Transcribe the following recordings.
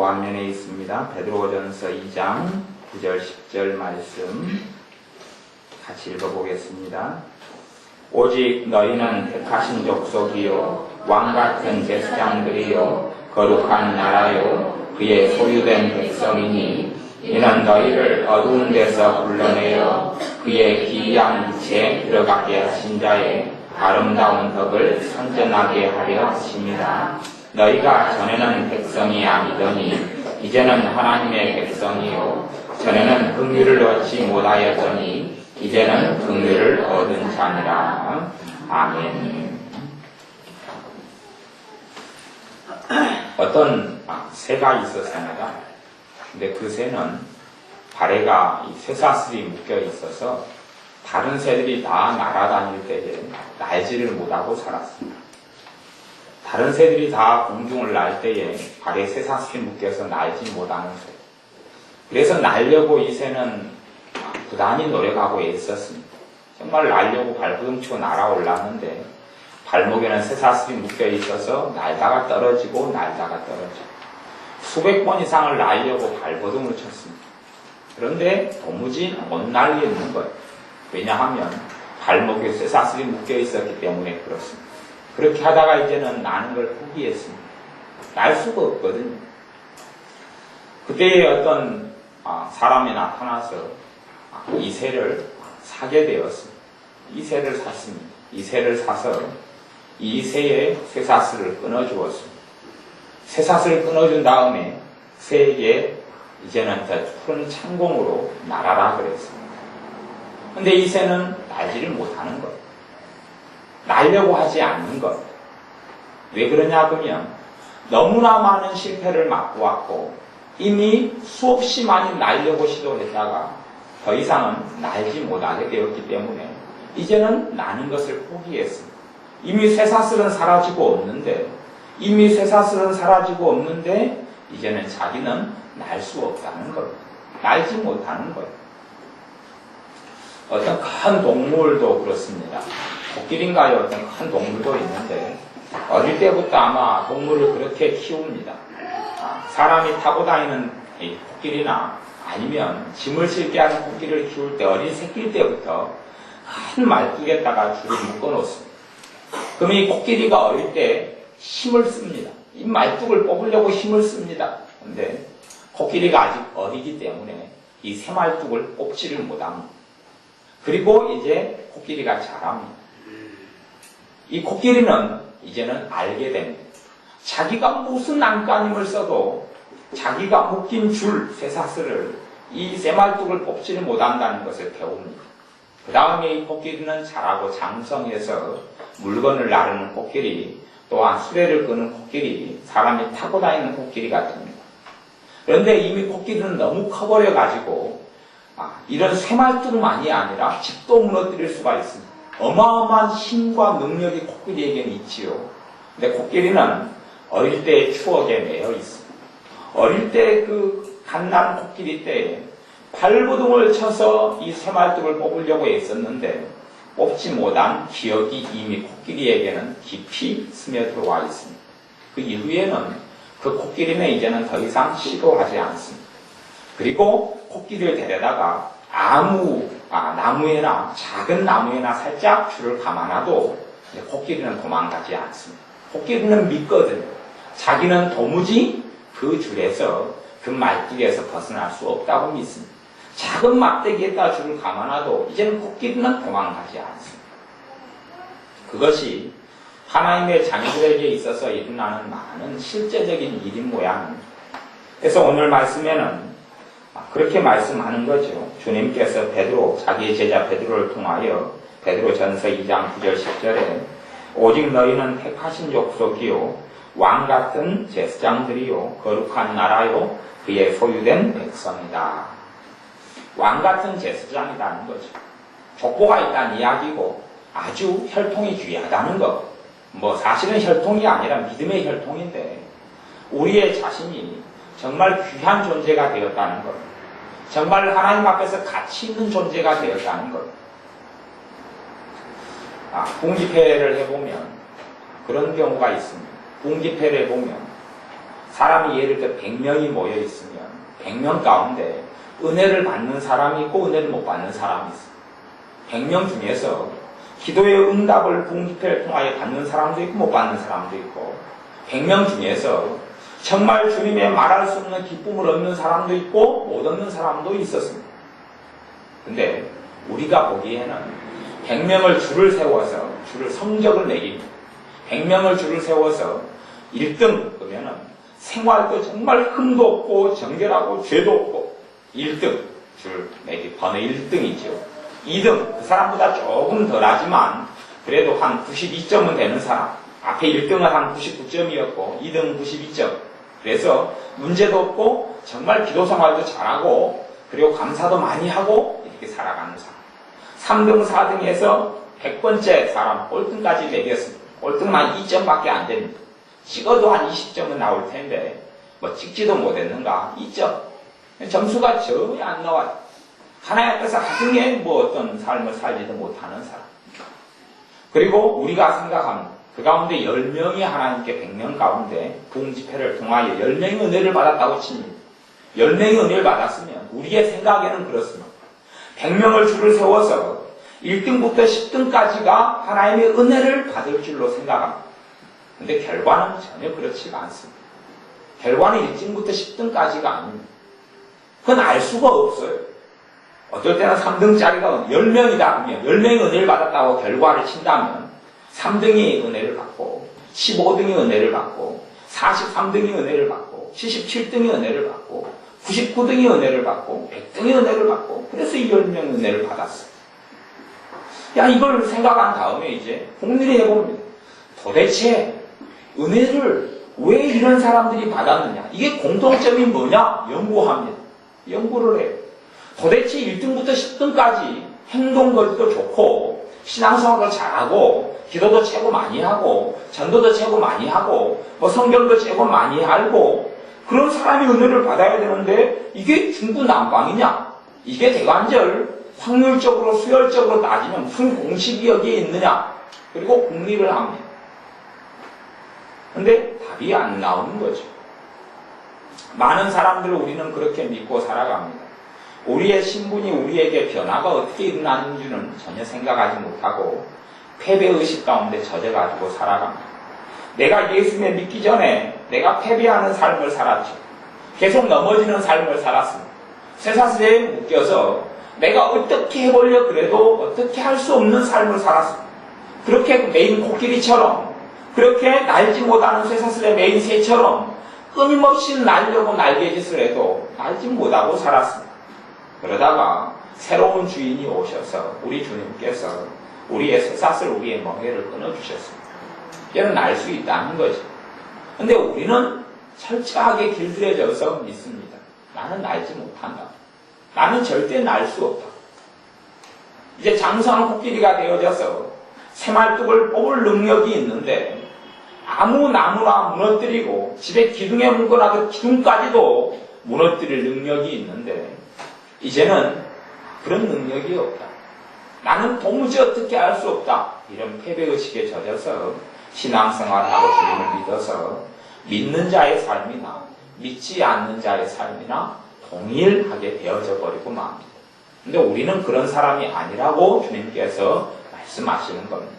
고안면에 있습니다. 베드로전서 2장 9절 10절 말씀 같이 읽어보겠습니다. 오직 너희는 택하신 족속이요 왕같은 제사장들이요 거룩한 나라요 그의 소유된 백성이니 이는 너희를 어두운 데서 불러내어 그의 기이한 빛에 들어가게 하신 자의 아름다운 덕을 선전하게 하려 하십니다. 너희가 전에는 백성이 아니더니 이제는 하나님의 백성이요 전에는 긍휼을 얻지 못하였더니 이제는 긍휼을 얻은 자니라. 아멘. 어떤 새가 있었습니다. 근데 그 새는 발에가 쇠사슬이 묶여 있어서 다른 새들이 다 날아다닐 때에 날지를 못하고 살았습니다. 다른 새들이 다 공중을 날 때에 발에 쇠사슬이 묶여서 날지 못하는 새. 그래서 날려고 이 새는 부단히 노력하고 애썼습니다. 정말 날려고 발부둥치고 날아올랐는데 발목에는 쇠사슬이 묶여 있어서 날다가 떨어지고 날다가 떨어지고 수백 번 이상을 날려고 발버둥을 쳤습니다. 그런데 도무지 못 날리는 거예요. 왜냐하면 발목에 쇠사슬이 묶여 있었기 때문에 그렇습니다. 그렇게 하다가 이제는 나는 걸 포기했습니다. 날 수가 없거든요. 그때에 어떤 사람이 나타나서 이 새를 사게 되었습니다. 이 새를 샀습니다. 이 새를 사서 이 새의 쇠사슬을 끊어주었습니다. 쇠사슬을 끊어준 다음에 새에게 이제는 저 푸른 창공으로 날아라 그랬습니다. 근데 이 새는 날지를 못하는 거예요. 날려고 하지 않는 것. 왜 그러냐 그러면 너무나 많은 실패를 맛보았고 이미 수없이 많이 날려고 시도했다가 더 이상은 날지 못하게 되었기 때문에 이제는 나는 것을 포기했습니다. 이미 쇠사슬은 사라지고 없는데 이제는 자기는 날 수 없다는 것. 날지 못하는 거예요. 어떤 큰 동물도 그렇습니다. 코끼리인가요? 어떤 큰 동물도 있는데 어릴 때부터 아마 동물을 그렇게 키웁니다. 사람이 타고 다니는 이 코끼리나 아니면 짐을 실게 하는 코끼리를 키울 때 어린 새끼일 때부터 큰 말뚝에다가 줄을 묶어 놓습니다. 그러면 이 코끼리가 어릴 때 힘을 씁니다. 이 말뚝을 뽑으려고 힘을 씁니다. 그런데 코끼리가 아직 어리기 때문에 이 새말뚝을 뽑지를 못합니다. 그리고 이제 코끼리가 자랍니다. 이 코끼리는 이제는 알게 됩니다. 자기가 무슨 안간힘을 써도 자기가 묶인 줄, 쇠사슬을 이 쇠말뚝을 뽑지를 못한다는 것을 배웁니다. 그 다음에 이 코끼리는 자라고 장성해서 물건을 나르는 코끼리, 또한 수레를 끄는 코끼리, 사람이 타고 다니는 코끼리가 됩니다. 그런데 이미 코끼리는 너무 커버려가지고 이런 쇠말뚝만이 아니라 집도 무너뜨릴 수가 있습니다. 어마어마한 힘과 능력이 코끼리에게는 있지요. 근데 코끼리는 어릴 때의 추억에 매여 있습니다. 어릴 때 그 갓난 코끼리 때에 발버둥을 쳐서 이 쇠말뚝을 뽑으려고 애썼는데 뽑지 못한 기억이 이미 코끼리에게는 깊이 스며들어와 있습니다. 그 이후에는 그 코끼리는 이제는 더 이상 시도하지 않습니다. 그리고 코끼리를 데려다가 나무에나 작은 나무에나 살짝 줄을 감아놔도 코끼리는 도망가지 않습니다. 코끼리는 믿거든요. 자기는 도무지 그 줄에서 그 말뚝에서 벗어날 수 없다고 믿습니다. 작은 막대기에다 줄을 감아놔도 이제는 코끼리는 도망가지 않습니다. 그것이 하나님의 자녀들에게 있어서 일어나는 많은 실제적인 일인 모양입니다. 그래서 오늘 말씀에는 그렇게 말씀하는 거죠. 주님께서 자기의 제자 베드로를 통하여 베드로전서 2장 9절 10절에 오직 너희는 택하신 족속이요 왕같은 제사장들이요 거룩한 나라요 그의 소유된 백성이다. 왕같은 제사장이라는 거죠. 족보가 있다는 이야기고 아주 혈통이 귀하다는 거. 사실은 혈통이 아니라 믿음의 혈통인데 우리의 자신이 정말 귀한 존재가 되었다는 것. 정말 하나님 앞에서 가치 있는 존재가 되었다는 것. 궁집회를 해보면 그런 경우가 있습니다. 궁집회를 해보면 사람이 예를 들어 100명이 모여 있으면 100명 가운데 은혜를 받는 사람이 있고 은혜를 못 받는 사람이 있어요. 100명 중에서 기도의 응답을 부흥집회를 통하여 받는 사람도 있고 못 받는 사람도 있고 100명 중에서 정말 주님의 말할 수 없는 기쁨을 얻는 사람도 있고 못 얻는 사람도 있었습니다. 근데 우리가 보기에는 100명을 줄을 세워서 성적을 매깁니다. 100명을 줄을 세워서 1등 그러면은 생활도 정말 흠도 없고 정결하고 죄도 없고 1등 줄 매기 번호 1등이죠. 2등 그 사람보다 조금 덜하지만 그래도 한 92점은 되는 사람. 앞에 1등은 한 99점이었고 2등은 92점. 그래서 문제도 없고 정말 기도 생활도 잘하고 그리고 감사도 많이 하고 이렇게 살아가는 사람. 3등, 4등에서 100번째 사람 꼴등까지 매겼습니다. 꼴등만 2점밖에 안 됩니다. 찍어도 한 20점은 나올 텐데 뭐 찍지도 못했는가 2점. 점수가 전혀 안 나와요. 하나님 앞에서 하등에 뭐 어떤 삶을 살지도 못하는 사람. 그리고 우리가 생각합니다. 그 가운데 10명이 하나님께 100명 가운데 부흥집회를 통하여 10명이 은혜를 받았다고 칩니다. 10명이 은혜를 받았으면 우리의 생각에는 그렇습니다. 100명을 줄을 세워서 1등부터 10등까지가 하나님의 은혜를 받을 줄로 생각합니다. 근데 결과는 전혀 그렇지가 않습니다. 결과는 1등부터 10등까지가 아닙니다. 그건 알 수가 없어요. 어떨 때는 3등짜리가 10명이다 그러면 10명이 은혜를 받았다고 결과를 친다면 3등이 은혜를 받고 15등이 은혜를 받고 43등이 은혜를 받고 77등이 은혜를 받고 99등이 은혜를 받고 100등이 은혜를 받고 그래서 이 10명이 은혜를 받았어요. 야 이걸 생각한 다음에 이제 공리를 해봅니다. 도대체 은혜를 왜 이런 사람들이 받았느냐 이게 공통점이 뭐냐 연구합니다. 연구를 해요. 도대체 1등부터 10등까지 행동거리도 좋고 신앙생활도 잘하고 기도도 최고 많이 하고 전도도 최고 많이 하고 뭐 성경도 최고 많이 알고 그런 사람이 은혜를 받아야 되는데 이게 중구난방이냐? 이게 대관절 확률적으로 수열적으로 따지면 무슨 공식이 여기에 있느냐? 그리고 공리를 합니다. 근데 답이 안 나오는 거죠. 많은 사람들을 우리는 그렇게 믿고 살아갑니다. 우리의 신분이 우리에게 변화가 어떻게 일어나는지는 전혀 생각하지 못하고 패배의식 가운데 젖어가지고 살아갑니다. 내가 예수님을 믿기 전에 내가 패배하는 삶을 살았죠. 계속 넘어지는 삶을 살았습니다. 쇠사슬에 묶여서 내가 어떻게 해보려 그래도 어떻게 할 수 없는 삶을 살았습니다. 그렇게 메인 코끼리처럼 그렇게 날지 못하는 쇠사슬에 메인 새처럼 끊임없이 날려고 날개짓을 해도 날지 못하고 살았습니다. 그러다가 새로운 주인이 오셔서 우리 주님께서 우리의 쇠사슬, 우리의 멍에를 끊어주셨습니다. 이제는 날 수 있다는 거죠. 근데 우리는 철저하게 길들여져서 믿습니다. 나는 날지 못한다. 나는 절대 날 수 없다. 이제 장성한 코끼리가 되어져서 새말뚝을 뽑을 능력이 있는데 아무 나무나 무너뜨리고 집에 기둥에 묶어놔도 기둥까지도 무너뜨릴 능력이 있는데 이제는 그런 능력이 없다. 나는 도무지 어떻게 할 수 없다. 이런 패배의식에 젖어서 신앙생활하고 주님을 믿어서 믿는 자의 삶이나 믿지 않는 자의 삶이나 동일하게 되어져 버리고 맙니다. 근데 우리는 그런 사람이 아니라고 주님께서 말씀하시는 겁니다.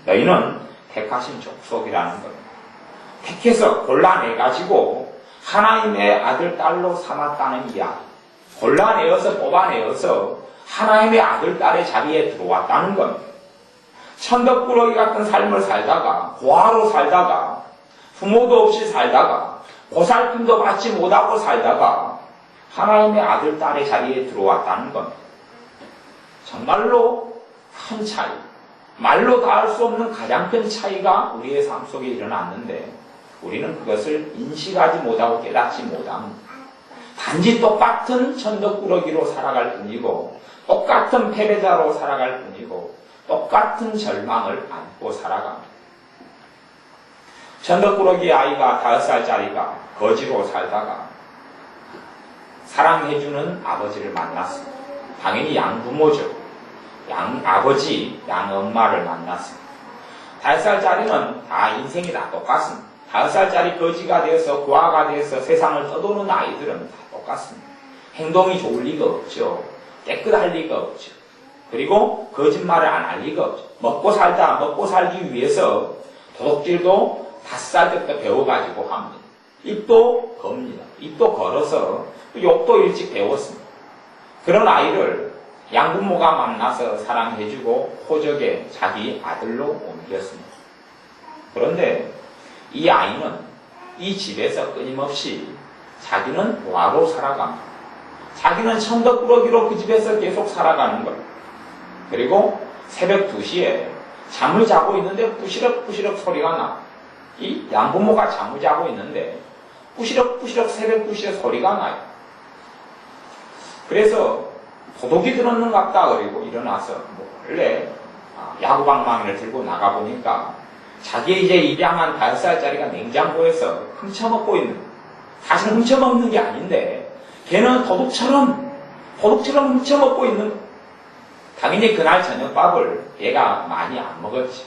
너희는 택하신 족속이라는 겁니다. 택해서 골라내가지고 하나님의 아들, 딸로 삼았다는 이야기. 골라내어서 뽑아내어서 하나님의 아들, 딸의 자리에 들어왔다는 겁니다. 천덕꾸러기 같은 삶을 살다가 고아로 살다가 부모도 없이 살다가 보살핌도 받지 못하고 살다가 하나님의 아들, 딸의 자리에 들어왔다는 겁니다. 정말로 큰 차이, 말로 다 할 수 없는 가장 큰 차이가 우리의 삶 속에 일어났는데 우리는 그것을 인식하지 못하고 깨닫지 못합니다. 단지 똑같은 천덕꾸러기로 살아갈 뿐이고 똑같은 패배자로 살아갈 뿐이고 똑같은 절망을 안고 살아갑니다. 천덕꾸러기 아이가 5살짜리가 거지로 살다가 사랑해주는 아버지를 만났습니다. 당연히 양부모죠. 양아버지, 양엄마를 만났습니다. 5살짜리는 다 인생이 다 똑같습니다. 5살짜리 거지가 되어서 고아가 되어서 세상을 떠도는 아이들은 다 똑같습니다. 행동이 좋을 리가 없죠. 깨끗할 리가 없죠. 그리고 거짓말을 안 할 리가 없죠. 먹고 살기 위해서 도둑질도 5살 때부터 배워가지고 합니다. 입도 겁니다. 입도 걸어서 욕도 일찍 배웠습니다. 그런 아이를 양부모가 만나서 사랑해주고 호적에 자기 아들로 옮겼습니다. 그런데 이 아이는 이 집에서 끊임없이 자기는 와로 살아갑니다. 자기는 천덕꾸러기로 그 집에서 계속 살아가는 거예요. 그리고 새벽 2시에 잠을 자고 있는데 부시럭부시럭 소리가 나. 이 양부모가 잠을 자고 있는데 부시럭부시럭 새벽 2시에 소리가 나요. 그래서 도둑이 들었는갑다 그리고 일어나서 원래 야구방망이를 들고 나가보니까 자기 이제 입양한 5살짜리가 냉장고에서 훔쳐먹고 있는, 사실 훔쳐먹는 게 아닌데 걔는 도둑처럼 훔쳐먹고 있는 거예요. 당연히 그날 저녁밥을 얘가 많이 안 먹었지.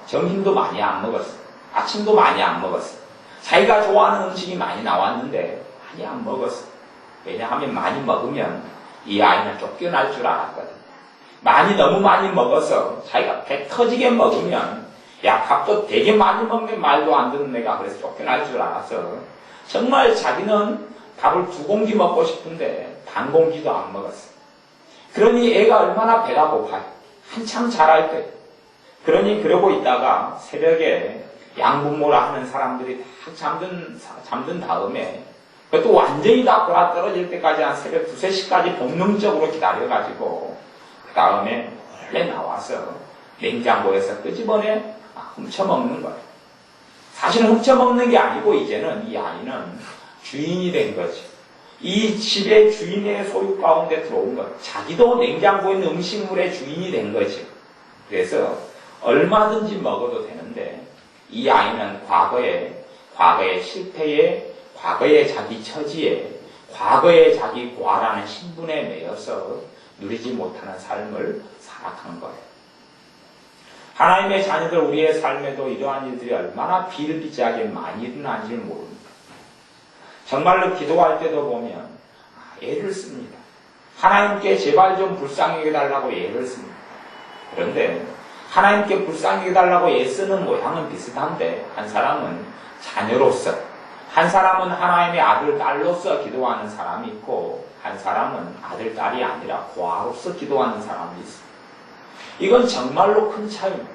점심도 많이 안 먹었어. 아침도 많이 안 먹었어. 자기가 좋아하는 음식이 많이 나왔는데 많이 안 먹었어. 왜냐하면 많이 먹으면 이 아이는 쫓겨날 줄 알았거든. 너무 많이 먹어서 자기가 배 터지게 먹으면 야 밥도 되게 많이 먹는 말도 안 듣는 애가 그래서 쫓겨날 줄 알아서 정말 자기는 밥을 2공기 먹고 싶은데 반 공기도 안 먹었어. 그러니 애가 얼마나 배가 고파요. 한참 자랄 때. 그러니 그러고 있다가 새벽에 양부모라 하는 사람들이 다 잠든 다음에 그것도 완전히 다 돌아 떨어질 때까지 한 새벽 2, 3시까지 본능적으로 기다려가지고 그 다음에 원래 나와서 냉장고에서 끄집어내 훔쳐먹는 거예요. 사실은 훔쳐먹는 게 아니고 이제는 이 아이는 주인이 된 거죠. 이 집의 주인의 소유 가운데 들어온 거예요. 자기도 냉장고에 있는 음식물의 주인이 된 거죠. 그래서 얼마든지 먹어도 되는데 이 아이는 과거의 실패에, 과거의 자기 처지에, 과거의 자기 고아라는 신분에 매여서 누리지 못하는 삶을 살아간 거예요. 하나님의 자녀들 우리의 삶에도 이러한 일들이 얼마나 비일비재하게 많이 일어나는지를 모릅니다. 정말로 기도할 때도 보면 애를 씁니다. 하나님께 제발 좀 불쌍히 해달라고 애를 씁니다. 그런데 하나님께 불쌍히 해달라고 애쓰는 모양은 비슷한데 한 사람은 자녀로서, 한 사람은 하나님의 아들, 딸로서 기도하는 사람이 있고 한 사람은 아들, 딸이 아니라 고아로서 기도하는 사람이 있습니다. 이건 정말로 큰 차이입니다.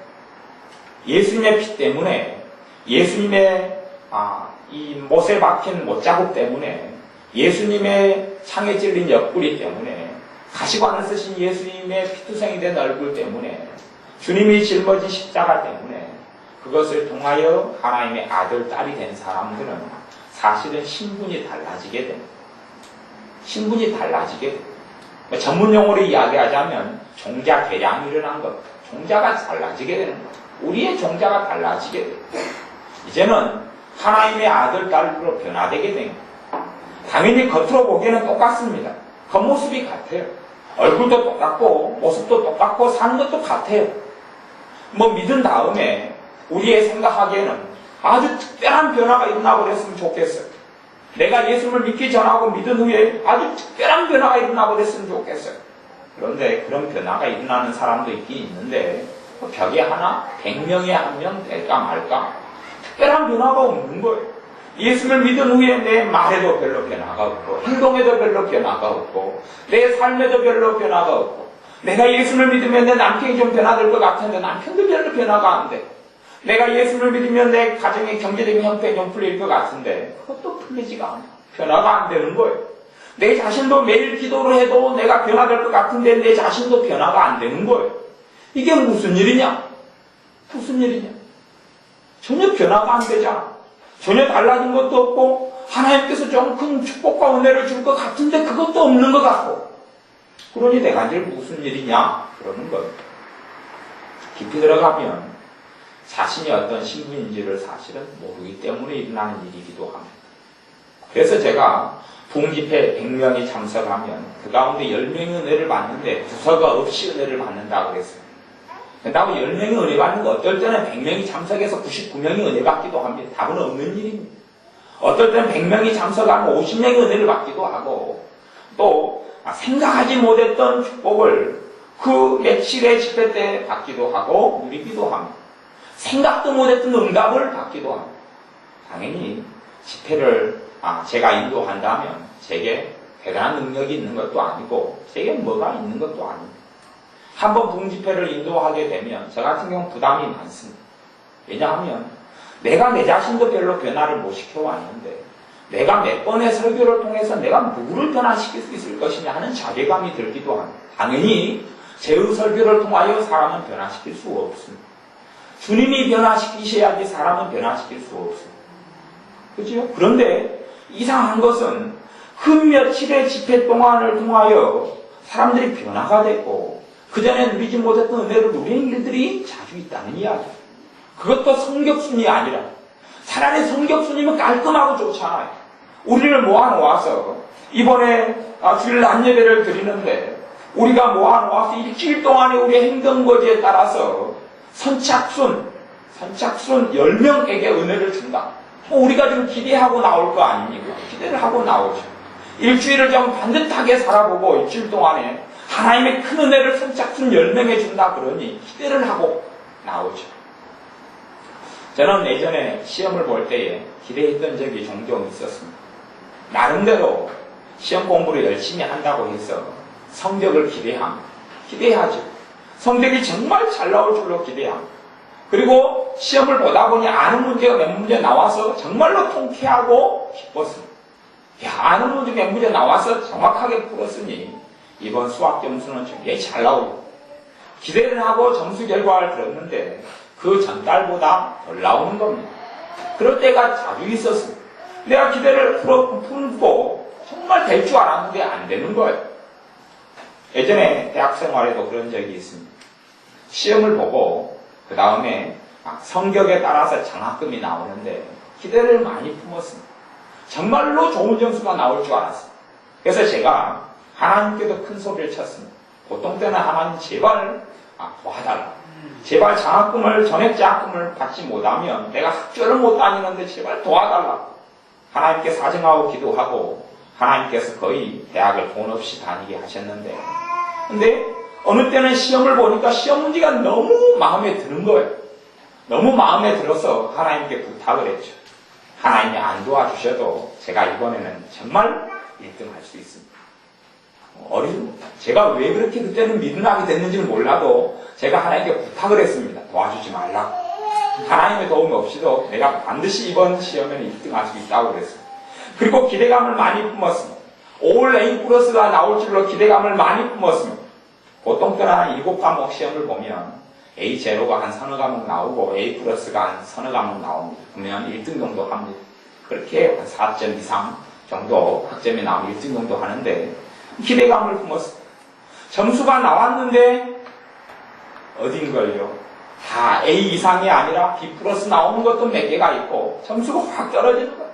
예수님의 피 때문에, 예수님의 이 못에 박힌 못자국 때문에, 예수님의 창에 찔린 옆구리 때문에, 가시관을 쓰신 예수님의 피투성이 된 얼굴 때문에, 주님이 짊어진 십자가 때문에 그것을 통하여 하나님의 아들, 딸이 된 사람들은 사실은 신분이 달라지게 됩니다. 신분이 달라지게 됩니다. 전문 용어로 이야기하자면 종자 개량이 일어난 것, 종자가 달라지게 되는 것, 우리의 종자가 달라지게 됩니다. 이제는 하나님의 아들, 딸로 변화되게 됩니다. 당연히 겉으로 보기에는 똑같습니다. 겉모습이 같아요. 얼굴도 똑같고 모습도 똑같고 사는 것도 같아요. 믿은 다음에 우리의 생각하기에는 아주 특별한 변화가 일어나고 그랬으면 좋겠어요. 내가 예수를 믿기 전하고 믿은 후에 아주 특별한 변화가 일어나고 그랬으면 좋겠어요. 그런데 그런 변화가 일어나는 사람도 있긴 있는데 벽에 하나 100명에 1명 될까 말까 특별한 변화가 없는 거예요. 예수를 믿은 후에 내 말에도 별로 변화가 없고 행동에도 별로 변화가 없고 내 삶에도 별로 변화가 없고 내가 예수를 믿으면 내 남편이 좀 변화될 것 같은데 남편도 별로 변화가 안 돼. 내가 예수를 믿으면 내 가정의 경제적인 형편이 좀 풀릴 것 같은데 그것도 풀리지가 않아. 변화가 안 되는 거예요. 내 자신도 매일 기도를 해도 내가 변화될 것 같은데 내 자신도 변화가 안 되는 거예요. 이게 무슨 일이냐? 무슨 일이냐? 전혀 변화가 안 되잖아. 전혀 달라진 것도 없고 하나님께서 좀 큰 축복과 은혜를 줄 것 같은데 그것도 없는 것 같고 그러니 내가 이제 무슨 일이냐? 그러는 거예요. 깊이 들어가면 자신이 어떤 신분인지를 사실은 모르기 때문에 일어나는 일이기도 합니다. 그래서 제가 부흥집회 100명이 참석하면 그 가운데 10명이 은혜를 받는데 부서가 없이 은혜를 받는다고 그랬어요. 그렇다고 10명이 은혜 받는 거 어떨 때는 100명이 참석해서 99명이 은혜 받기도 합니다. 답은 없는 일입니다. 어떨 때는 100명이 참석하면 50명이 은혜를 받기도 하고 또 생각하지 못했던 축복을 그 며칠의 집회 때 받기도 하고 누리기도 합니다. 생각도 못했던 응답을 받기도 합니다. 당연히 집회를 제가 인도한다면 제게 대단한 능력이 있는 것도 아니고 제게 뭐가 있는 것도 아닙니다. 한번 부흥집회를 인도하게 되면 저 같은 경우 부담이 많습니다. 왜냐하면 내가 내 자신도 별로 변화를 못 시켜왔는데 내가 몇 번의 설교를 통해서 내가 누구를 변화시킬 수 있을 것이냐 하는 자괴감이 들기도 합니다. 당연히 제의 설교를 통하여 사람은 변화시킬 수 없습니다. 주님이 변화시키셔야지 사람은 변화시킬 수 없습니다. 그렇죠? 그런데 이상한 것은 그 며칠의 집회 동안을 통하여 사람들이 변화가 됐고 그 전에 누리지 못했던 은혜를 누리는 일들이 자주 있다는 이야기. 그것도 성격순이 아니라 차라리 성격순이면 깔끔하고 좋잖아요. 우리를 모아놓아서 이번에 주일 낮 예배를 드리는데 우리가 모아놓아서 일주일 동안의 우리의 행동거지에 따라서 선착순 10명에게 은혜를 준다. 우리가 좀 기대하고 나올 거 아닙니까? 기대를 하고 나오죠. 일주일을 좀 반듯하게 살아보고 일주일 동안에 하나님의 큰 은혜를 선착순 10명에 준다 그러니 기대를 하고 나오죠. 저는 예전에 시험을 볼 때에 기대했던 적이 종종 있었습니다. 나름대로 시험 공부를 열심히 한다고 해서 성적을 기대하죠. 성적이 정말 잘 나올 줄로 기대합니다. 그리고 시험을 보다 보니 아는 문제가 몇 문제 나와서 정말로 통쾌하고 기뻤습니다. 아는 문제 몇 문제 나와서 정확하게 풀었으니 이번 수학 점수는 굉장히 잘 나오고 기대를 하고 점수 결과를 들었는데 그 전달보다 덜 나오는 겁니다. 그럴 때가 자주 있었습니다. 내가 기대를 풀고 정말 될 줄 알았는데 안 되는 거예요. 예전에 대학 생활에도 그런 적이 있습니다. 시험을 보고 그 다음에 성격에 따라서 장학금이 나오는데 기대를 많이 품었습니다. 정말로 좋은 점수가 나올 줄 알았습니다. 그래서 제가 하나님께도 큰 소리를 쳤습니다. 보통 때는 하나님 제발 도와달라. 제발 전액 장학금을 받지 못하면 내가 학교를 못 다니는데 제발 도와달라. 하나님께 사정하고 기도하고 하나님께서 거의 대학을 돈 없이 다니게 하셨는데 근데 어느 때는 시험을 보니까 시험 문제가 너무 마음에 드는 거예요. 너무 마음에 들어서 하나님께 부탁을 했죠. 하나님이 안 도와주셔도 제가 이번에는 정말 1등 할 수 있습니다. 제가 왜 그렇게 그때는 미련하게 됐는지는 몰라도 제가 하나님께 부탁을 했습니다. 도와주지 말라고. 하나님의 도움 없이도 내가 반드시 이번 시험에는 1등 할 수 있다고 그랬습니다. 그리고 기대감을 많이 품었습니다. 올 A 플러스가 나올 줄로 기대감을 많이 품었습니다. 보통 때는 한 7과목 시험을 보면 A0가 한 서너 과목 나오고 A 플러스가 한 서너 과목 나옵니다. 그러면 1등 정도 합니다. 그렇게 한 4점 이상 정도 학점이 나오면 1등 정도 하는데 기대감을 품었습니다. 점수가 나왔는데 어딘걸요? 다 A 이상이 아니라 B 플러스 나오는 것도 몇 개가 있고 점수가 확 떨어지는 거예요.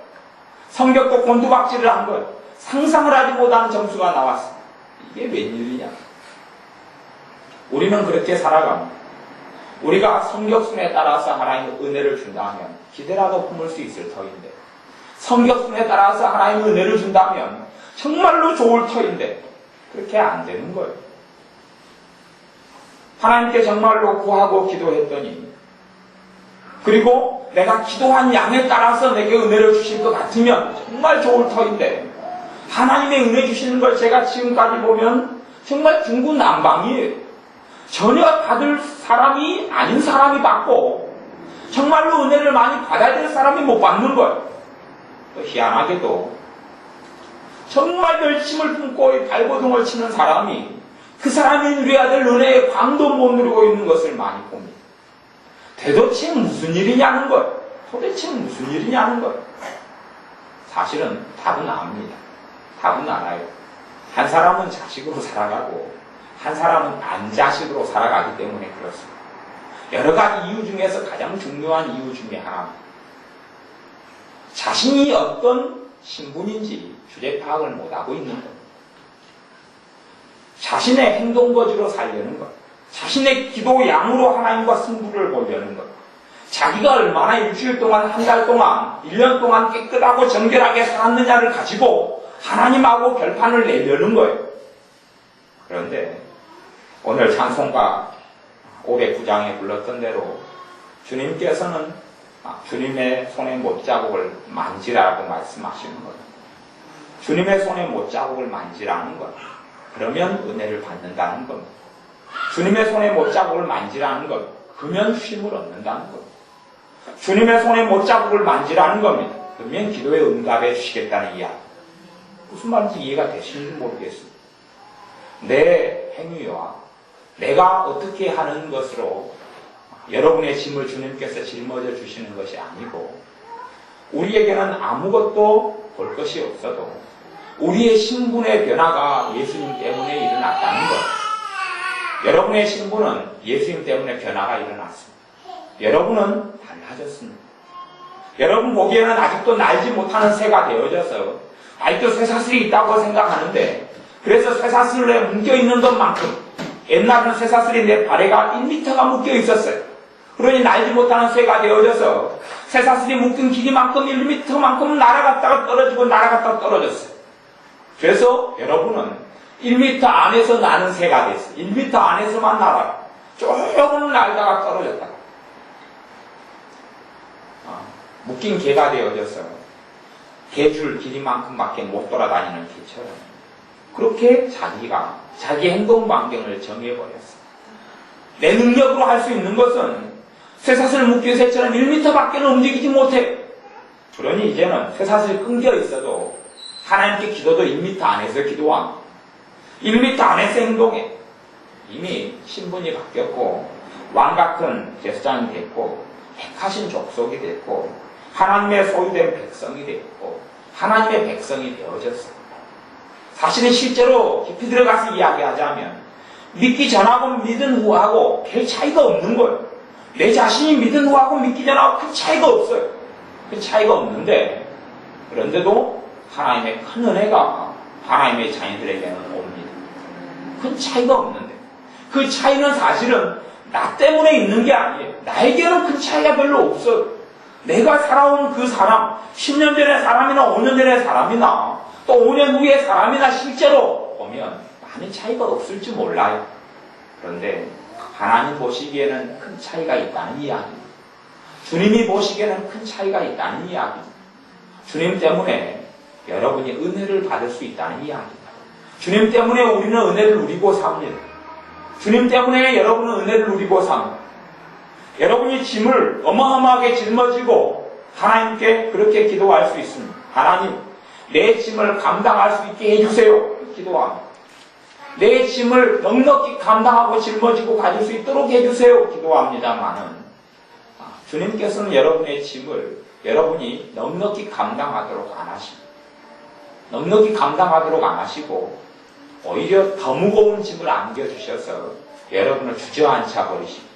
성격도 곤두박질을 한 거예요. 상상을 하지 못하는 점수가 나왔습니다. 이게 웬일이냐? 우리는 그렇게 살아갑니다. 우리가 성격순에 따라서 하나님의 은혜를 준다면 기대라도 품을 수 있을 터인데 성격순에 따라서 하나님의 은혜를 준다면 정말로 좋을 터인데 그렇게 안 되는 거예요. 하나님께 정말로 구하고 기도했더니 그리고 내가 기도한 양에 따라서 내게 은혜를 주실 것 같으면 정말 좋을 터인데 하나님의 은혜 주시는 걸 제가 지금까지 보면 정말 중구난방이에요. 전혀 받을 사람이 아닌 사람이 받고 정말로 은혜를 많이 받아야 될 사람이 못 받는 거예요. 또 희한하게도 정말 열심을 품고 발버둥을 치는 사람이 그 사람이 누려야 될 은혜의 광도 못 누리고 있는 것을 많이 봅니다. 도대체 무슨 일이냐는 거예요. 도대체 무슨 일이냐는 거예요. 사실은 답은 압니다. 답은 알아요. 한 사람은 자식으로 살아가고 한 사람은 안자식으로 살아가기 때문에 그렇습니다. 여러 가지 이유 중에서 가장 중요한 이유 중에 하나입니다. 자신이 어떤 신분인지 주제 파악을 못하고 있는 것. 자신의 행동거지로 살려는 것. 자신의 기도 양으로 하나님과 승부를 보려는 것. 자기가 얼마나 일주일 동안, 한 달 동안, 1년 동안 깨끗하고 정결하게 살았느냐를 가지고 하나님하고 결판을 내려는 거예요. 그런데 오늘 찬송가 509장에 불렀던 대로 주님께서는 주님의 손의 못자국을 만지라고 말씀하시는 거예요. 주님의 손의 못자국을 만지라는 것. 그러면 은혜를 받는다는 겁니다. 주님의 손의 못자국을 만지라는 것. 그러면 쉼을 얻는다는 것. 주님의 손의 못자국을 만지라는 겁니다. 그러면 기도에 응답해 주시겠다는 이야기. 무슨 말인지 이해가 되시는지 모르겠습니다. 내 행위와 내가 어떻게 하는 것으로 여러분의 짐을 주님께서 짊어져 주시는 것이 아니고 우리에게는 아무것도 볼 것이 없어도 우리의 신분의 변화가 예수님 때문에 일어났다는 것. 여러분의 신분은 예수님 때문에 변화가 일어났습니다. 여러분은 달라졌습니다. 여러분 보기에는 아직도 날지 못하는 새가 되어져서 아직도 쇠사슬이 있다고 생각하는데 그래서 쇠사슬에 묶여있는 것만큼 옛날에는 쇠사슬이 내 발에가 1m가 묶여 있었어요. 그러니 날지 못하는 새가 되어져서 쇠사슬이 묶인 길이만큼 1m만큼 날아갔다가 떨어지고 날아갔다가 떨어졌어요. 그래서 여러분은 1m 안에서 나는 새가 됐어요. 1m 안에서만 날아요. 조금 날다가 떨어졌다가 묶인 개가 되어져서 개줄 길이만큼밖에 못 돌아다니는 개처럼 그렇게 자기가 자기 행동 반경을 정해버렸어요. 내 능력으로 할 수 있는 것은 쇠사슬 묶인 새처럼 1m밖에는 움직이지 못해. 그러니 이제는 쇠사슬이 끊겨 있어도 하나님께 기도도 1m 안에서 기도합니다. 1m 안에서 행동해. 이미 신분이 바뀌었고 왕같은 제사장이 됐고 택하신 족속이 됐고 하나님의 소유된 백성이 됐고 하나님의 백성이 되어졌어요. 사실은 실제로 깊이 들어가서 이야기하자면 믿기 전하고 믿은 후하고 별 차이가 없는 거예요. 내 자신이 믿은 후하고 믿기 전하고 큰 차이가 없어요. 큰 차이가 없는데 그런데도 하나님의 큰 은혜가 하나님의 자녀들에게는 옵니다. 큰 차이가 없는데 그 차이는 사실은 나 때문에 있는 게 아니에요. 나에게는 큰 차이가 별로 없어요. 내가 살아온 그 사람, 10년 전의 사람이나 5년 전의 사람이나 또 5년 후의 사람이나 실제로 보면 많은 차이가 없을지 몰라요. 그런데 하나님 보시기에는 큰 차이가 있다는 이야기입니다. 주님이 보시기에는 큰 차이가 있다는 이야기입니다. 주님 때문에 여러분이 은혜를 받을 수 있다는 이야기입니다. 주님 때문에 우리는 은혜를 누리고 삽니다. 주님 때문에 여러분은 은혜를 누리고 삽니다. 여러분이 짐을 어마어마하게 짊어지고 하나님께 그렇게 기도할 수 있습니다. 하나님, 내 짐을 감당할 수 있게 해주세요. 기도합니다. 내 짐을 넉넉히 감당하고 짊어지고 가질 수 있도록 해주세요. 기도합니다만은 주님께서는 여러분의 짐을 여러분이 넉넉히 감당하도록 안 하십니다. 넉넉히 감당하도록 안 하시고 오히려 더 무거운 짐을 안겨주셔서 여러분을 주저앉혀 버리십니다.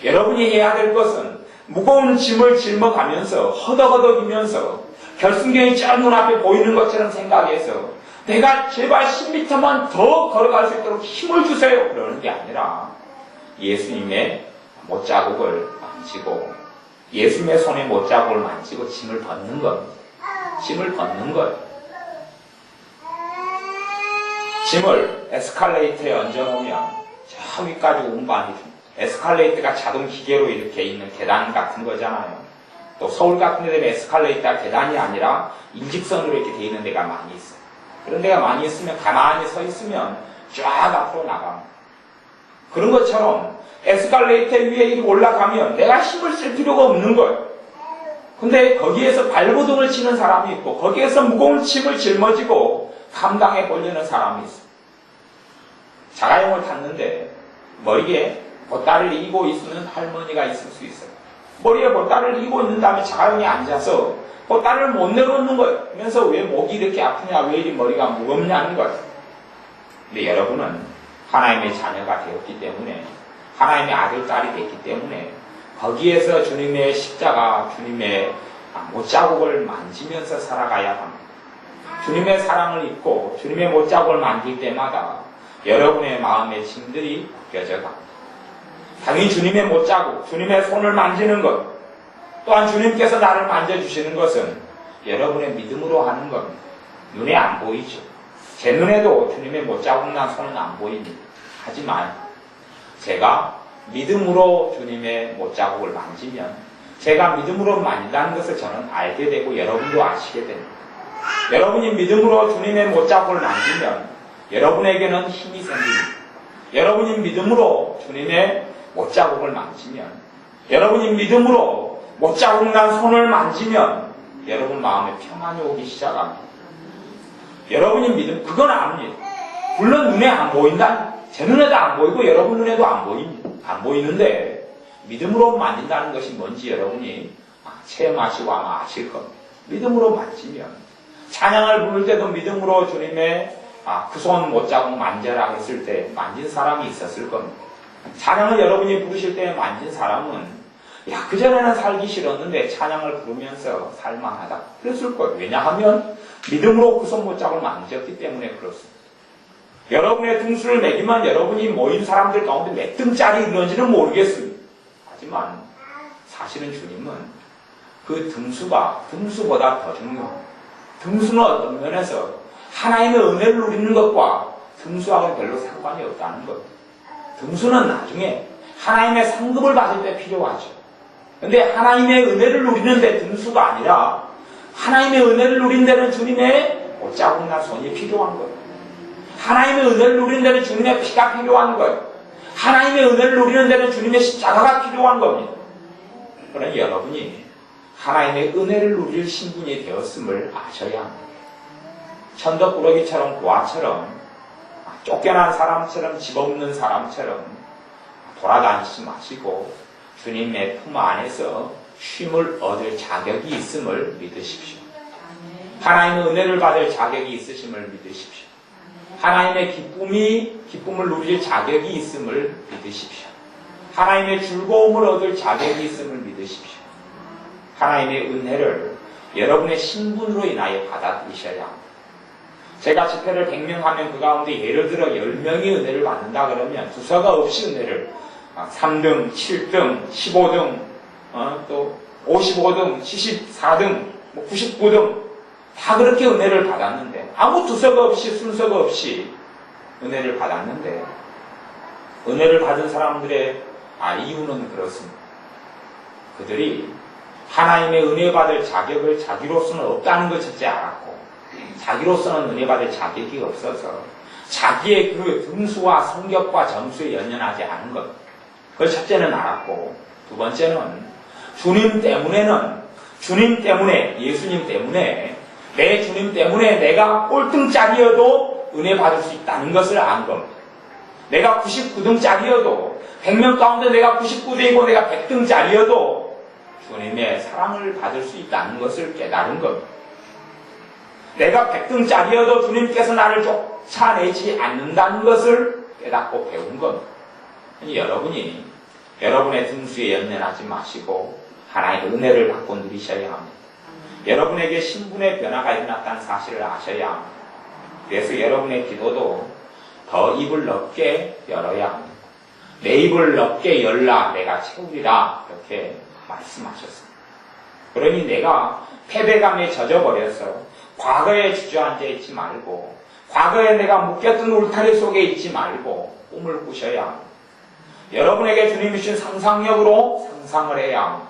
여러분이 해야 될 것은 무거운 짐을 짊어가면서 허덕허덕이면서 결승경이 저 눈앞에 보이는 것처럼 생각해서 내가 제발 10m만 더 걸어갈 수 있도록 힘을 주세요. 그러는 게 아니라 예수님의 못자국을 만지고 예수님의 손에 못자국을 만지고 짐을 벗는 겁니다. 짐을 벗는 거예요. 짐을 에스컬레이터에 얹어놓으면 저 위까지 운반이 줍니다. 에스컬레이터가 자동 기계로 이렇게 있는 계단 같은 거잖아요. 또 서울 같은 데 되면 에스컬레이터가 계단이 아니라 일직선으로 이렇게 되어 있는 데가 많이 있어요. 그런 데가 많이 있으면 가만히 서 있으면 쫙 앞으로 나갑니다. 그런 것처럼 에스컬레이터 위에 이렇게 올라가면 내가 힘을 쓸 필요가 없는 거예요. 근데 거기에서 발버둥을 치는 사람이 있고 거기에서 무거운 짐을 짊어지고 감당해 보려는 사람이 있어요. 자가용을 탔는데 머리에 보따리를 이고 있는 할머니가 있을 수 있어요. 머리에 보따리를 이고 있는 다음에 자가용에 앉아서 보따리를 못 내려놓는 거예요. 그러면서 왜 목이 이렇게 아프냐, 왜 이리 머리가 무겁냐는 거예요. 근데 여러분은 하나님의 자녀가 되었기 때문에 하나님의 아들, 딸이 됐기 때문에 거기에서 주님의 십자가, 주님의 못자국을 만지면서 살아가야 합니다. 주님의 사랑을 입고 주님의 못자국을 만질 때마다 여러분의 마음의 짐들이 벗겨져 갑니다. 당연히 주님의 못자국, 주님의 손을 만지는 것, 또한 주님께서 나를 만져주시는 것은 여러분의 믿음으로 하는 겁니다. 눈에 안 보이죠. 제 눈에도 주님의 못자국 난 손은 안 보입니다. 하지만 제가 믿음으로 주님의 못자국을 만지면, 제가 믿음으로 만진다는 것을 저는 알게 되고 여러분도 아시게 됩니다. 여러분이 믿음으로 주님의 못자국을 만지면 여러분에게는 힘이 생깁니다. 여러분이 믿음으로 주님의 못자국을 만지면, 여러분이 믿음으로 못자국 난 손을 만지면 여러분 마음에 평안이 오기 시작합니다. 여러분이 믿음, 그건 압니다. 물론 눈에 안 보인다. 제 눈에도 안 보이고 여러분 눈에도 안 보입니다. 안 보이는데 믿음으로 만진다는 것이 뭔지 여러분이 체험하시고 아마 아실 겁니다. 믿음으로 만지면, 찬양을 부를 때도 믿음으로 주님의 그 손 못자국 만져라 했을 때 만진 사람이 있었을 겁니다. 찬양을 여러분이 부르실 때 만진 사람은 그전에는 살기 싫었는데 찬양을 부르면서 살만하다 그랬을 거예요. 왜냐하면 믿음으로 그 손 못자국을 만졌기 때문에 그렇습니다. 여러분의 등수를 매기면 여러분이 모인 사람들 가운데 몇 등짜리 이런지는 모르겠습니다. 하지만 사실은 주님은 그 등수보다 더 중요합니다. 등수는 어떤 면에서 하나님의 은혜를 누리는 것과 등수하고는 별로 상관이 없다는 것. 등수는 나중에 하나님의 상급을 받을 때 필요하죠. 근데 하나님의 은혜를 누리는데 등수가 아니라 하나님의 은혜를 누린 데는 주님의 못자국 난 손이 필요한 거예요. 하나님의 은혜를 누리는 데는 주님의 피가 필요한 거예요. 하나님의 은혜를 누리는 데는 주님의 십자가가 필요한 겁니다. 그러니 여러분이 하나님의 은혜를 누릴 신분이 되었음을 아셔야 합니다. 천덕꾸러기처럼 고아처럼 쫓겨난 사람처럼 집 없는 사람처럼 돌아다니지 마시고 주님의 품 안에서 쉼을 얻을 자격이 있음을 믿으십시오. 하나님의 은혜를 받을 자격이 있으심을 믿으십시오. 하나님의 기쁨을 누릴 자격이 있음을 믿으십시오. 하나님의 즐거움을 얻을 자격이 있음을 믿으십시오. 하나님의 은혜를 여러분의 신분으로 인하여 받아들이셔야 합니다. 제가 집회를 100명 하면 그 가운데 예를 들어 10명이 은혜를 받는다 그러면 두서가 없이 은혜를 3등, 7등, 15등, 또 55등, 74등, 99등 다 그렇게 은혜를 받았는데 아무 두서가 없이 순서가 없이 은혜를 받았는데 은혜를 받은 사람들의 이유는 그렇습니다. 그들이 하나님의 은혜 받을 자격을 자기로서는 없다는 걸 첫째 알았고 자기로서는 은혜 받을 자격이 없어서 자기의 그 등수와 성격과 점수에 연연하지 않은 것 그걸 첫째는 알았고 두 번째는 주님 때문에 예수님 때문에 내 주님 때문에 내가 꼴등짜리여도 은혜 받을 수 있다는 것을 안 겁니다. 내가 99등짜리여도 100명 가운데 내가 99등이고 내가 100등짜리여도 주님의 사랑을 받을 수 있다는 것을 깨달은 겁니다. 내가 100등짜리여도 주님께서 나를 쫓아내지 않는다는 것을 깨닫고 배운 겁니다. 여러분이 여러분의 등수에 연연하지 마시고 하나님의 은혜를 받고 누리셔야 합니다. 여러분에게 신분의 변화가 일어났다는 사실을 아셔야 합니다. 그래서 여러분의 기도도 더 입을 넓게 열어야 합니다. 내 입을 넓게 열라 내가 채우리라 이렇게 말씀하셨습니다. 그러니 내가 패배감에 젖어버려서 과거에 주저앉아 있지 말고 과거에 내가 묶였던 울타리 속에 있지 말고 꿈을 꾸셔야 합니다. 여러분에게 주님이 주신 상상력으로 상상을 해야 합니다.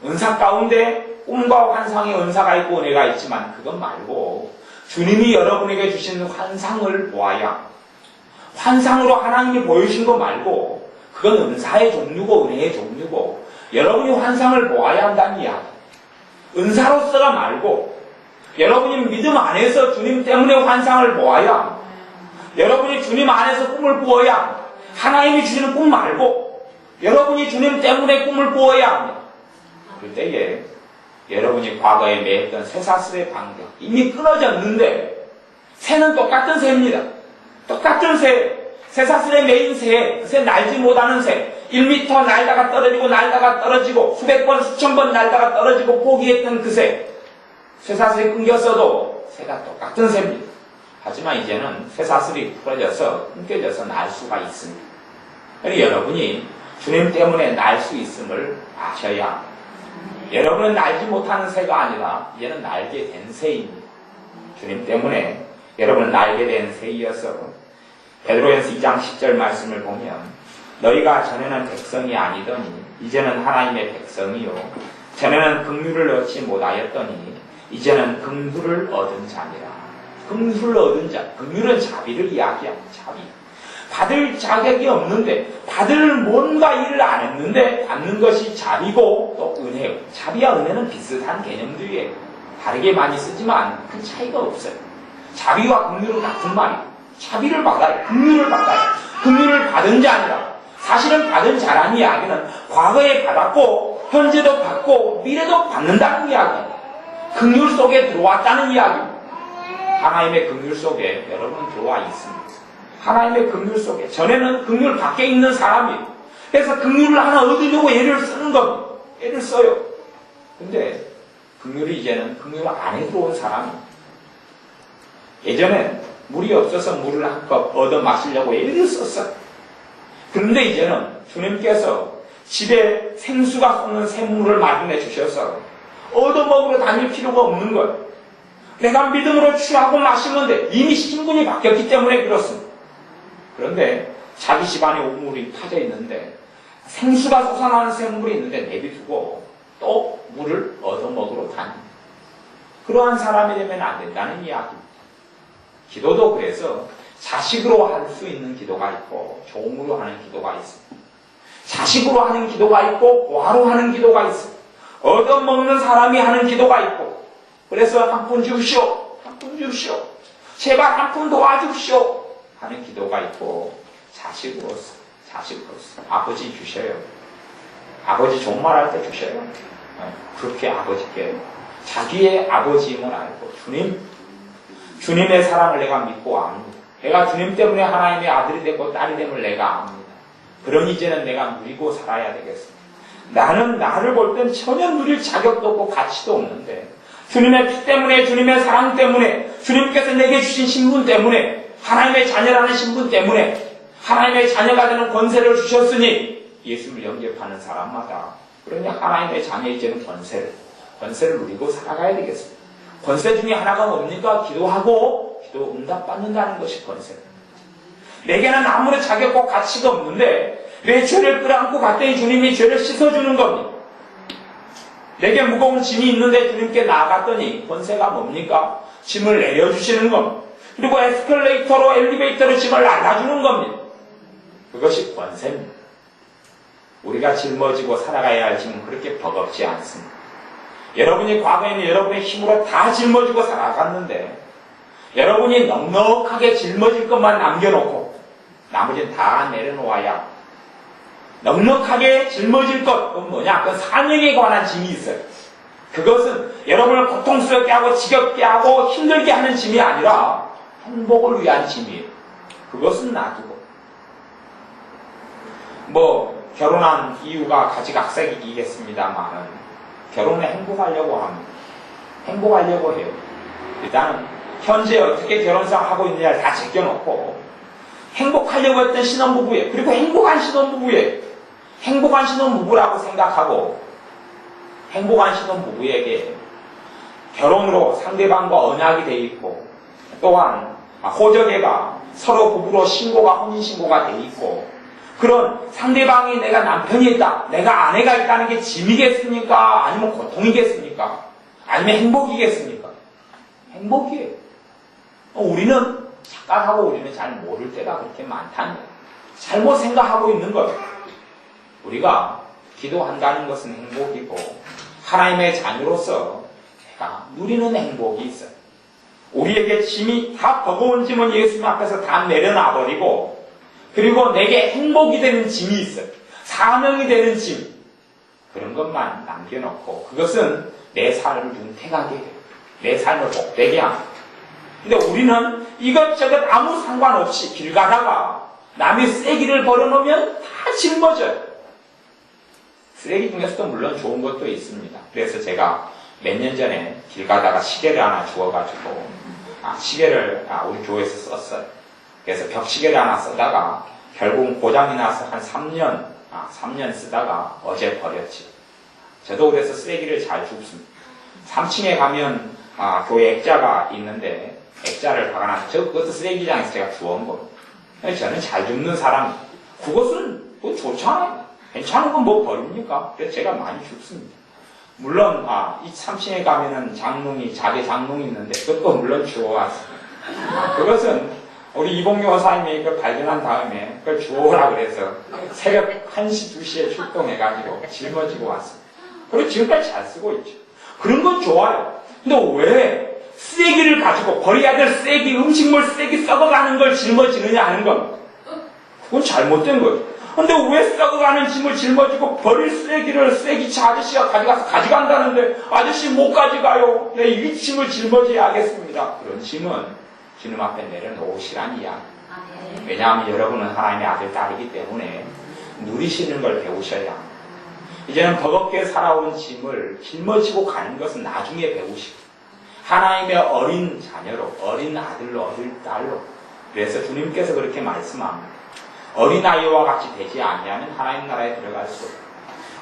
은사 가운데 꿈과 환상의 은사가 있고 은혜가 있지만 그것 말고 주님이 여러분에게 주신 환상을 보아야 합니다. 환상으로 하나님이 보여주신 거 말고 그건 은사의 종류고 은혜의 종류고 여러분이 환상을 보아야 한다는 이야기. 은사로서가 말고 여러분이 믿음 안에서 주님 때문에 환상을 보아야 합니다. 여러분이 주님 안에서 꿈을 꾸어야 합니다. 하나님이 주시는 꿈 말고 여러분이 주님 때문에 꿈을 꾸어야 합니다. 그럴 때에 여러분이 과거에 매했던 쇠사슬의 방향 이미 끊어졌는데 새는 똑같은 새입니다. 똑같은 새. 쇠사슬에 매인 새, 새 날지 못하는 새 1m 날다가 떨어지고 수백 번 수천 번 날다가 떨어지고 포기했던 그 새 쇠사슬이 끊겼어도 새가 똑같은 새입니다. 하지만 이제는 쇠사슬이 풀어져서 끊겨져서 날 수가 있습니다. 그러니 여러분이 주님 때문에 날 수 있음을 아셔야 합니다. 여러분은 날지 못하는 새가 아니라 이제는 날게 된 새입니다. 주님 때문에 여러분은 날게 된 새이어서 베드로전서 2장 10절 말씀을 보면 너희가 전에는 백성이 아니더니 이제는 하나님의 백성이요 전에는 긍휼을 얻지 못하였더니 이제는 긍휼을 얻은 자니라. 긍휼을 얻은 자, 긍휼은 자비를 이야기합니다. 자비. 받을 자격이 없는데 받을 뭔가 일을 안 했는데 받는 것이 자비고 또 은혜요. 자비와 은혜는 비슷한 개념들이에요. 다르게 많이 쓰지만 큰 차이가 없어요. 자비와 긍휼은 같은 말이에요. 자비를 받아요. 긍휼을 받아요. 긍휼을 받은 자 아니라 사실은 받은 자라는 이야기는 과거에 받았고 현재도 받고 미래도 받는다는 이야기입니다. 긍휼 속에 들어왔다는 이야기입니다. 하나님의 긍휼 속에 여러분 들어와 있습니다. 하나님의 긍휼 속에 전에는 긍휼 밖에 있는 사람이에요. 그래서 긍휼을 하나 얻으려고 애를 쓰는 겁니다. 애를 써요. 근데 긍휼이 이제는 긍휼 안에 들어온 사람이에요. 예전엔 물이 없어서 물을 한 컵 얻어 마시려고 애를 썼어요. 그런데 이제는 주님께서 집에 생수가 솟는 샘물을 마련해 주셔서 얻어먹으러 다닐 필요가 없는 거예요. 내가 믿음으로 취하고 마시는데 이미 신분이 바뀌었기 때문에 그렇습니다. 그런데 자기 집안에 우물이 파져 있는데 생수가 솟아나는 샘물이 있는데 내비두고 또 물을 얻어먹으러 다닙니다. 그러한 사람이 되면 안 된다는 이야기입니다. 기도도 그래서 자식으로 할 수 있는 기도가 있고 종으로 하는 기도가 있습니다. 자식으로 하는 기도가 있고 고아로 하는 기도가 있습니다. 얻어먹는 사람이 하는 기도가 있고 그래서 한 푼 주십시오. 한 푼 주십시오. 제발 한 푼 도와주십시오. 하는 기도가 있고 자식으로서 아버지 주셔요. 아버지 존말할 때 주셔요. 그렇게 아버지께 자기의 아버지임을 알고 주님의 사랑을 내가 믿고 압니다. 내가 주님 때문에 하나님의 아들이 되고 딸이 됨을 내가 압니다. 그러니 이제는 내가 누리고 살아야 되겠습니다. 나는 나를 볼 땐 전혀 누릴 자격도 없고 가치도 없는데 주님의 피 때문에 주님의 사랑 때문에 주님께서 내게 주신 신분 때문에 하나님의 자녀라는 신분 때문에 하나님의 자녀가 되는 권세를 주셨으니 예수를 영접하는 사람마다 그러니 하나님의 자녀 이제는 권세를 누리고 살아가야 되겠습니다. 권세 중에 하나가 뭡니까? 기도하고 기도 응답 받는다는 것이 권세입니다. 내게는 아무런 자격과 가치가 없는데 내 죄를 끌어안고 갔더니 주님이 죄를 씻어주는 겁니다. 내게 무거운 짐이 있는데 주님께 나아갔더니 권세가 뭡니까? 짐을 내려주시는 겁니다. 그리고 에스컬레이터로 엘리베이터로 짐을 날라주는 겁니다. 그것이 권세입니다. 우리가 짊어지고 살아가야 할 짐은 그렇게 버겁지 않습니다. 여러분이 과거에는 여러분의 힘으로 다 짊어지고 살아갔는데 여러분이 넉넉하게 짊어질 것만 남겨놓고 나머지는 다 내려놓아야 넉넉하게 짊어질 것, 그건 뭐냐? 그건 사명에 관한 짐이 있어요. 그것은 여러분을 고통스럽게 하고 지겹게 하고 힘들게 하는 짐이 아니라 행복을 위한 짐이에요. 그것은 놔두고 결혼한 이유가 가지각색이겠습니다만 결혼에 행복하려고 합니다. 행복하려고 해요. 일단은 현재 어떻게 결혼생활 하고 있느냐를 다 제껴놓고 행복하려고 했던 신혼부부에 그리고 행복한 신혼부부에 행복한 신혼부부라고 생각하고 행복한 신혼부부에게 결혼으로 상대방과 언약이 돼 있고 또한 호적에가 서로 부부로 혼인신고가 돼 있고 그런 상대방이 내가 남편이 있다, 내가 아내가 있다는 게 짐이겠습니까? 아니면 고통이겠습니까? 아니면 행복이겠습니까? 행복이에요. 우리는 착각하고 우리는 잘 모를 때가 그렇게 많다는 거예요. 잘못 생각하고 있는 거예요. 우리가 기도한다는 것은 행복이고 하나님의 자녀로서 내가 누리는 행복이 있어요. 우리에게 짐이 다 버거운 짐은 예수님 앞에서 다 내려놔버리고 그리고 내게 행복이 되는 짐이 있어요. 사명이 되는 짐. 그런 것만 남겨놓고 그것은 내 삶을 윤택하게 해요. 내 삶을 복되게 합니다. 근데 우리는 이것저것 아무 상관없이 길 가다가 남이 쓰레기를 버려놓으면 다 짊어져요. 쓰레기 중에서도 물론 좋은 것도 있습니다. 그래서 제가 몇 년 전에 길 가다가 시계를 하나 주워가지고 시계를 우리 교회에서 썼어요. 그래서 벽시계를 하나 쓰다가 결국은 고장이 나서 한 3년 쓰다가 어제 버렸지. 저도 그래서 쓰레기를 잘 줍습니다. 3층에 가면 교회 액자가 있는데 액자를 박아놔서 그것도 쓰레기장에서 제가 주워온 거예요. 저는 잘 줍는 사람이에요. 그것은 뭐 좋잖아요. 괜찮은 건 뭐 버립니까? 그래서 제가 많이 줍습니다. 물론 이 3층에 가면은 자개 장롱이 있는데 그것도 물론 주워왔어요. 그것은 우리 이봉규 여사님이 그걸 발견한 다음에 그걸 주워오라 그래서 새벽 1시, 2시에 출동해가지고 짊어지고 왔어요. 그리고 지금까지 잘 쓰고 있죠. 그런 건 좋아요. 근데 왜 쓰레기를 가지고 버려야 될 쓰레기, 음식물 쓰레기 썩어가는 걸 짊어지느냐 하는 건 그건 잘못된 거예요. 근데 왜 썩어가는 짐을 짊어지고 버릴 쓰레기를 쓰레기차 아저씨가 가져가서 가져간다는데 아저씨 못 가져가요. 네, 이 짐을 짊어져야겠습니다. 그런 짐은 주님 앞에 내려놓으시란 이야기. 왜냐하면 여러분은 하나님의 아들, 딸이기 때문에 누리시는 걸 배우셔야 합니다. 이제는 버겁게 살아온 짐을 짊어지고 가는 것은 나중에 배우시고 하나님의 어린 자녀로, 어린 아들로, 어린 딸로. 그래서 주님께서 그렇게 말씀합니다. 어린아이와 같이 되지 아니하면 하나님 나라에 들어갈 수 없다.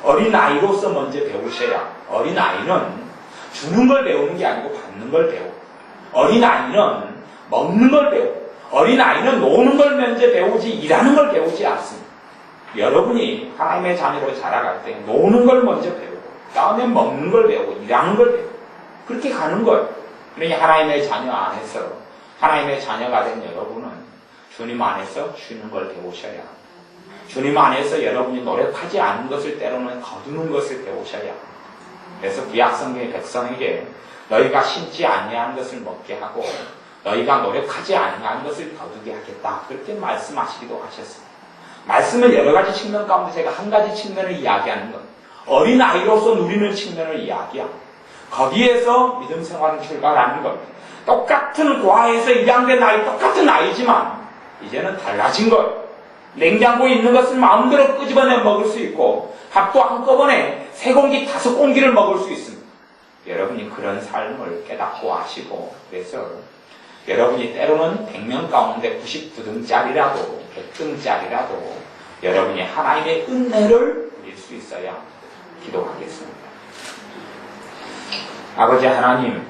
어린아이로서 먼저 배우셔야. 어린아이는 주는 걸 배우는 게 아니고 받는 걸 배우고, 어린아이는 먹는 걸 배우고, 어린아이는 노는 걸 먼저 배우지 일하는 걸 배우지 않습니다. 여러분이 하나님의 자녀로 자라갈 때 노는 걸 먼저 배우고 다음에 먹는 걸 배우고 일하는 걸 배우고 그렇게 가는 거예요. 그러니 하나님의 자녀 안에서 하나님의 자녀가 된 여러분은 주님 안에서 쉬는 걸 배우셔야 합니다. 주님 안에서 여러분이 노력하지 않은 것을 때로는 거두는 것을 배우셔야 합니다. 그래서 구약성경의 백성에게 너희가 심지 아니하는 것을 먹게 하고 너희가 노력하지 아니하는 것을 거두게 하겠다. 그렇게 말씀하시기도 하셨습니다. 말씀은 여러 가지 측면 가운데 제가 한 가지 측면을 이야기하는 것, 어린아이로서 누리는 측면을 이야기합니다. 거기에서 믿음 생활은 출발하는 겁니다. 똑같은 고아에서 입양된 아이, 똑같은 아이지만 이제는 달라진 거예요. 냉장고에 있는 것을 마음대로 끄집어내 먹을 수 있고 밥도 한꺼번에 3공기, 5공기를 먹을 수 있습니다. 여러분이 그런 삶을 깨닫고 아시고 그래서 여러분이 때로는 100명 가운데 99등짜리라도 100등짜리라도 여러분이 하나님의 은혜를 누릴 수 있어야 기도하겠습니다. 아버지 하나님,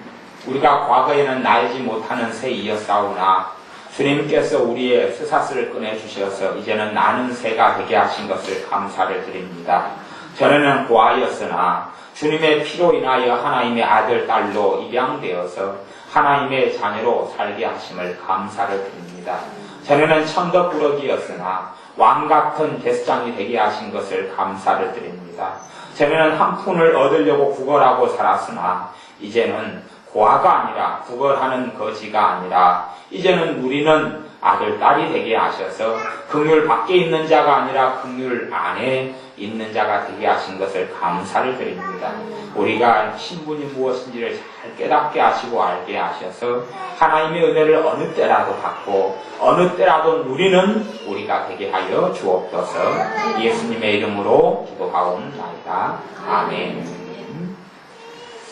우리가 과거에는 날지 못하는 새이었사오나 주님께서 우리의 쇠사슬을 꺼내주셔서 이제는 나는 새가 되게 하신 것을 감사를 드립니다. 전에는 고아였으나 주님의 피로 인하여 하나님의 아들, 딸로 입양되어서 하나님의 자녀로 살게 하심을 감사를 드립니다. 전에는 천덕꾸러기였으나 왕같은 제사장이 되게 하신 것을 감사를 드립니다. 전에는 한 푼을 얻으려고 구걸하고 살았으나 이제는 고아가 아니라 구걸하는 거지가 아니라 이제는 우리는 아들, 딸이 되게 하셔서 긍휼 밖에 있는 자가 아니라 긍휼 안에 있는 자가 되게 하신 것을 감사를 드립니다. 우리가 신분이 무엇인지를 잘 깨닫게 하시고 알게 하셔서 하나님의 은혜를 어느 때라도 받고 어느 때라도 누리는 우리가 되게 하여 주옵소서. 예수님의 이름으로 기도하옵나이다. 아멘.